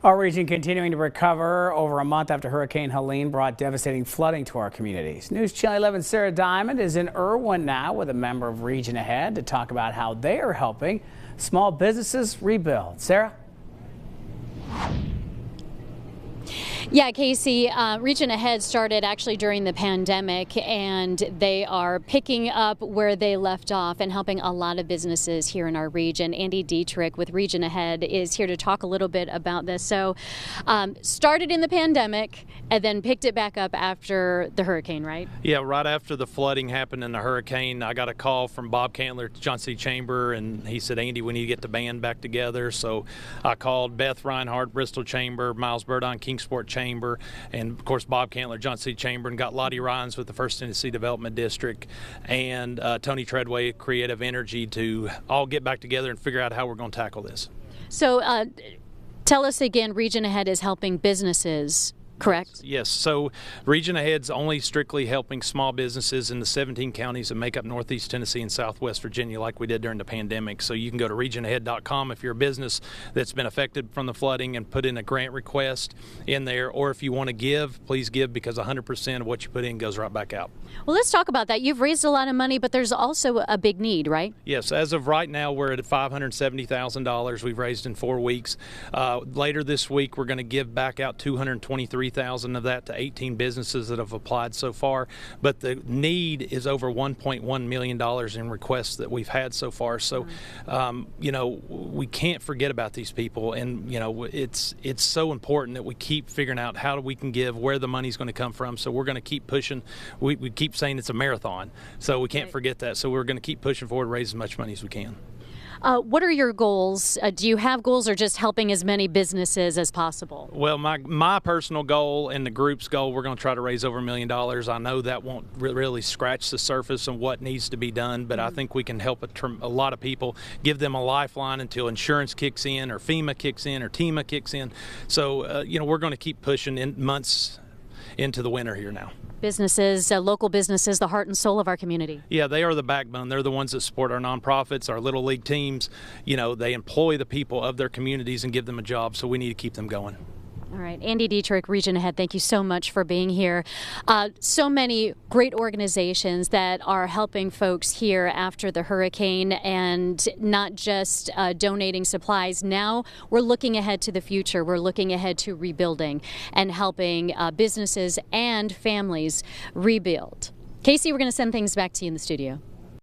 Our region continuing to recover over a month after Hurricane Helene brought devastating flooding to our communities. News Channel 11's Sarah Diamond is in Irwin now with a member of Region Ahead to talk about how they are helping small businesses rebuild. Sarah? Yeah, Casey, Region Ahead started actually during the pandemic, and they are picking up where they left off and helping a lot of businesses here in our region. Andy Dietrich with Region Ahead is here to talk a little bit about this. So started in the pandemic and then picked it back up after the hurricane, right? Yeah, right after the flooding happened in the hurricane, I got a call from Bob Cantler at Johnson City Chamber, and he said, Andy, we need to get the band back together. So I called Beth Reinhardt, Bristol Chamber, Miles Burdon, Kingsport Chamber, and of course Bob Cantler, Johnson City Chamber, and got Lottie Ryans with the First Tennessee Development District, and Tony Treadway, Creative Energy, to all get back together and figure out how we're going to tackle this. So tell us again, Region Ahead is helping businesses, correct? Yes. So Region Ahead's only strictly helping small businesses in the 17 counties that make up Northeast Tennessee and Southwest Virginia, like we did during the pandemic. So you can go to regionahead.com if you're a business that's been affected from the flooding and put in a grant request in there. Or if you want to give, please give, because 100% of what you put in goes right back out. Well, let's talk about that. You've raised a lot of money, but there's also a big need, right? Yes. As of right now, we're at $570,000 we've raised in 4 weeks. Later this week, we're going to give back out $223,000 of that to 18 businesses that have applied so far. But the need is over $1.1 million in requests that we've had so far. So, you know, we can't forget about these people. And, you know, it's so important that we keep figuring out how we can give, where the money's going to come from. So we're going to keep pushing. We keep saying it's a marathon, so we can't forget that. So we're going to keep pushing forward, raise as much money as we can. What are your goals? Do you have goals, or just helping as many businesses as possible? Well, my personal goal and the group's goal, we're going to try to raise over $1 million. I know that won't really scratch the surface on what needs to be done, but I think we can help a lot of people, give them a lifeline until insurance kicks in, or FEMA kicks in, or TEMA kicks in. So, you know, we're going to keep pushing in months into the winter here now. Businesses, local businesses, the heart and soul of our community. Yeah, they are the backbone. They're the ones that support our nonprofits, our little league teams. You know, they employ the people of their communities and give them a job, so we need to keep them going. All right, Andy Dietrich, Region Ahead, thank you so much for being here. So many great organizations that are helping folks here after the hurricane, and not just donating supplies. Now we're looking ahead to the future. We're looking ahead to rebuilding and helping businesses and families rebuild. Casey, we're going to send things back to you in the studio.